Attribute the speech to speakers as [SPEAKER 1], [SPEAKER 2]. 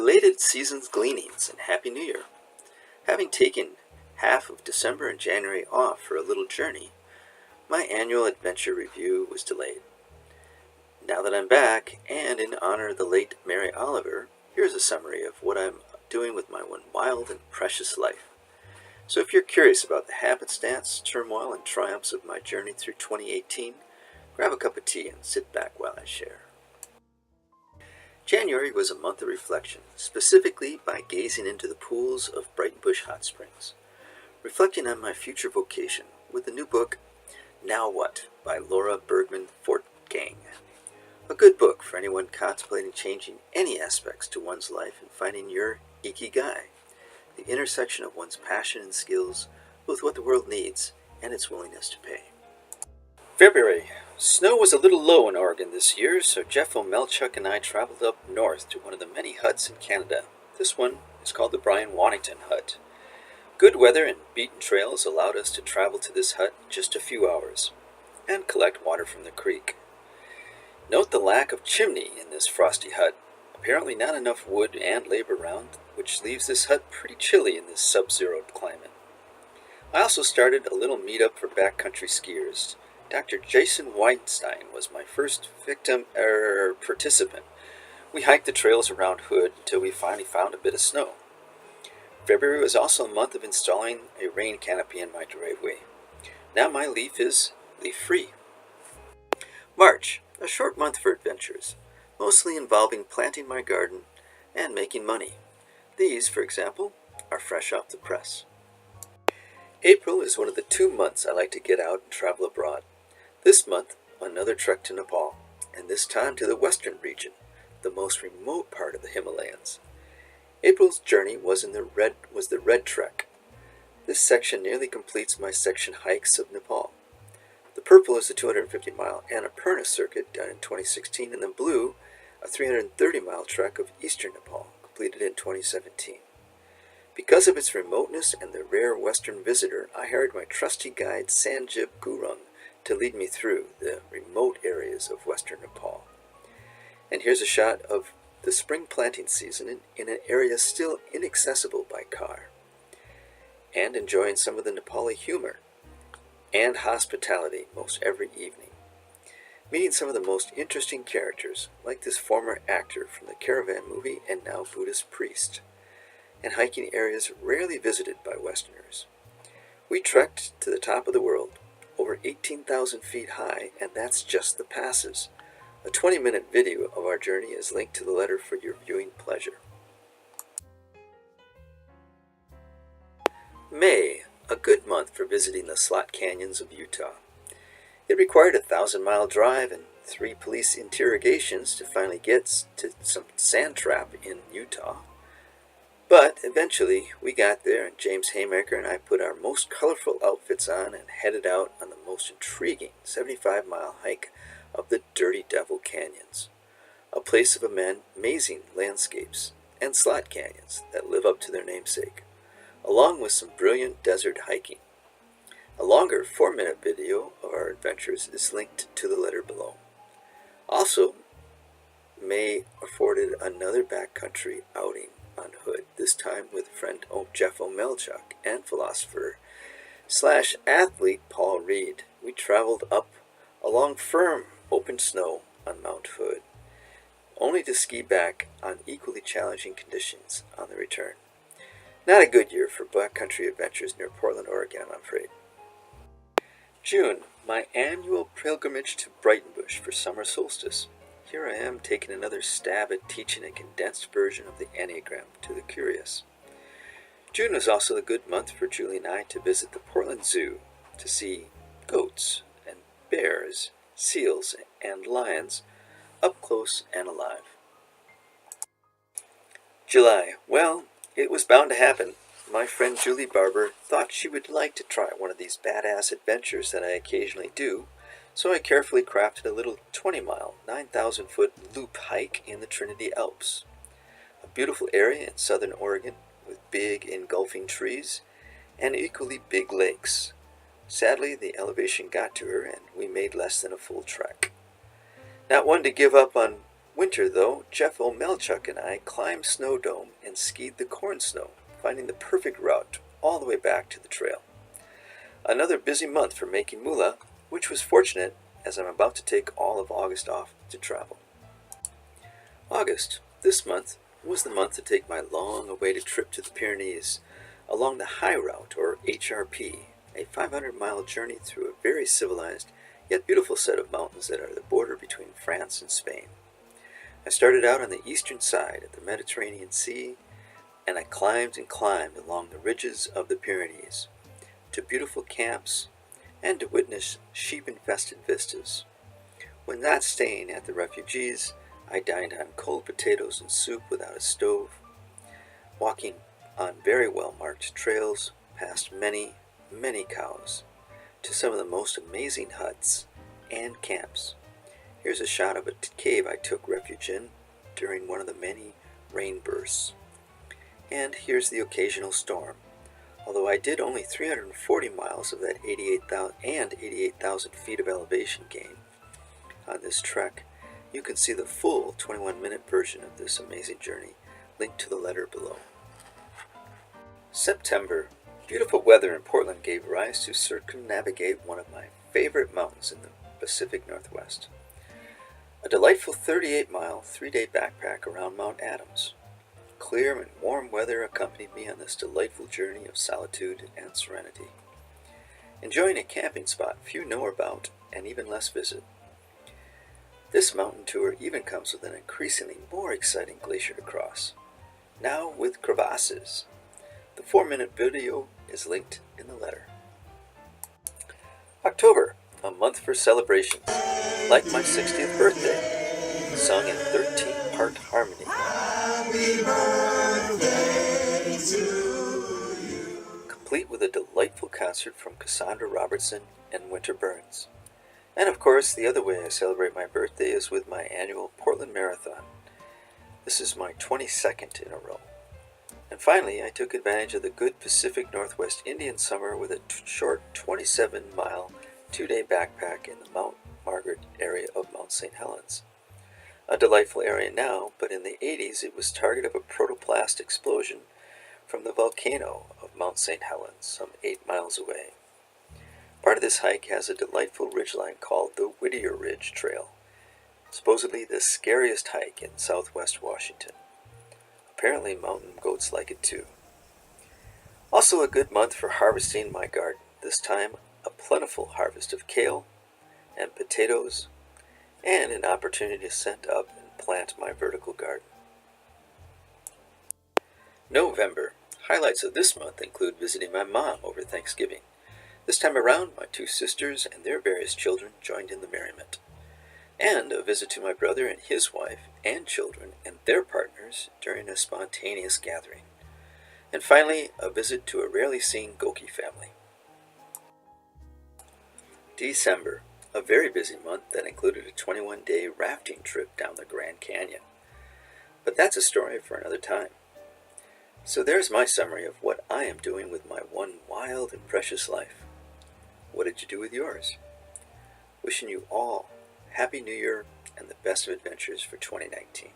[SPEAKER 1] Belated season's gleanings and Happy New Year. Having taken half of December and January off for a little journey, my annual adventure review was delayed. Now that I'm back, and in honor of the late Mary Oliver, here's a summary of what I'm doing with my one wild and precious life. So if you're curious about the happenstance, turmoil, and triumphs of my journey through 2018, grab a cup of tea and sit back while I share. January was a month of reflection, specifically by gazing into the pools of Brighton Bush Hot Springs, reflecting on my future vocation with the new book, Now What, by Laura Bergman Fortgang. A good book for anyone contemplating changing any aspects to one's life and finding your ikigai, the intersection of one's passion and skills with what the world needs and its willingness to pay. February. Snow was a little low in Oregon this year, so Jeff O'Melchuk and I traveled up north to one of the many huts in Canada. This one is called the Brian Wannington Hut. Good weather and beaten trails allowed us to travel to this hut in just a few hours and collect water from the creek. Note the lack of chimney in this frosty hut. Apparently not enough wood and labor around, which leaves this hut pretty chilly in this sub-zero climate. I also started a little meetup for backcountry skiers. Dr. Jason Weinstein was my first participant. We hiked the trails around Hood until we finally found a bit of snow. February was also a month of installing a rain canopy in my driveway. Now my leaf is leaf-free. March, a short month for adventures, mostly involving planting my garden and making money. These, for example, are fresh off the press. April is one of the 2 months I like to get out and travel abroad. This month, another trek to Nepal, and this time to the western region, the most remote part of the Himalayas. April's journey was the Red Trek. This section nearly completes my section hikes of Nepal. The purple is the 250-mile Annapurna circuit done in 2016, and the blue, a 330-mile trek of Eastern Nepal, completed in 2017. Because of its remoteness and the rare western visitor, I hired my trusty guide Sanjib Gurung to lead me through the remote areas of western Nepal. And here's a shot of the spring planting season in an area still inaccessible by car. And enjoying some of the Nepali humor and hospitality most every evening. Meeting some of the most interesting characters, like this former actor from the Caravan movie and now Buddhist priest, and hiking areas rarely visited by Westerners. We trekked to the top of the world, over 18,000 feet high, and that's just the passes. A 20-minute video of our journey is linked to the letter for your viewing pleasure. May, a good month for visiting the slot canyons of Utah. It required a 1,000-mile drive and 3 police interrogations to finally get to some sand trap in Utah. But eventually we got there, and James Haymaker and I put our most colorful outfits on and headed out on the most intriguing 75-mile hike of the Dirty Devil Canyons, a place of amazing landscapes and slot canyons that live up to their namesake, along with some brilliant desert hiking. A longer 4-minute video of our adventures is linked to the letter below. Also, May afforded another backcountry outing on Hood, this time with friend Jeff O'Melchuk and philosopher/athlete Paul Reed. We traveled up along firm, open snow on Mount Hood, only to ski back on equally challenging conditions on the return. Not a good year for backcountry adventures near Portland, Oregon, I'm afraid. June, my annual pilgrimage to Brighton Bush for summer solstice. Here I am taking another stab at teaching a condensed version of the enneagram to the curious. June was also a good month for Julie and I to visit the Portland Zoo to see goats and bears, seals, and lions up close and alive. July, well, it was bound to happen. My friend Julie Barber thought she would like to try one of these badass adventures that I occasionally do, so I carefully crafted a little 20-mile, 9,000-foot loop hike in the Trinity Alps, a beautiful area in southern Oregon with big engulfing trees and equally big lakes. Sadly, the elevation got to her and we made less than a full trek. Not one to give up on Winter, though, Jeff O'Melchuk and I climbed Snow Dome and skied the corn snow, finding the perfect route all the way back to the trail. Another busy month for making moolah, which was fortunate as I'm about to take all of August off to travel. August, this month, was the month to take my long-awaited trip to the Pyrenees along the High Route, or HRP, a 500-mile journey through a very civilized yet beautiful set of mountains that are the border between France and Spain. I started out on the eastern side of the Mediterranean Sea, and I climbed and climbed along the ridges of the Pyrenees to beautiful camps and to witness sheep-infested vistas. When not staying at the refugees, I dined on cold potatoes and soup without a stove, walking on very well-marked trails past many, many cows to some of the most amazing huts and camps. Here's a shot of a cave I took refuge in during one of the many rain bursts. And here's the occasional storm. Although I did only 340 miles of that 88,000 feet of elevation gain on this trek, you can see the full 21-minute version of this amazing journey linked to the letter below. September. Beautiful weather in Portland gave rise to circumnavigate one of my favorite mountains in the Pacific Northwest. A delightful 38-mile, 3-day backpack around Mount Adams. Clear and warm weather accompanied me on this delightful journey of solitude and serenity. Enjoying a camping spot few know about and even less visit. This mountain tour even comes with an increasingly more exciting glacier to cross, now with crevasses. The 4-minute video is linked in the letter. October, a month for celebrations, like my 60th birthday, sung in 13-part harmony. Happy birthday to you. Complete with a delightful concert from Cassandra Robertson and Winter Burns. And of course, the other way I celebrate my birthday is with my annual Portland Marathon. This is my 22nd in a row. And finally, I took advantage of the good Pacific Northwest Indian summer with a short 27-mile, 2-day backpack in the Mount Margaret area of Mount St. Helens. A delightful area now, but in the 80s it was target of a protoplast explosion from the volcano of Mount St. Helens, some 8 miles away. Part of this hike has a delightful ridgeline called the Whittier Ridge Trail, supposedly the scariest hike in southwest Washington. Apparently mountain goats like it too. Also a good month for harvesting my garden, this time a plentiful harvest of kale and potatoes, and an opportunity to set up and plant my vertical garden. November. Highlights of this month include visiting my mom over Thanksgiving. This time around, my 2 sisters and their various children joined in the merriment. And a visit to my brother and his wife and children and their partners during a spontaneous gathering. And finally, a visit to a rarely seen Goki family. December, a very busy month that included a 21-day rafting trip down the Grand Canyon. But that's a story for another time. So there's my summary of what I am doing with my one wild and precious life. What did you do with yours? Wishing you all Happy New Year and the best of adventures for 2019.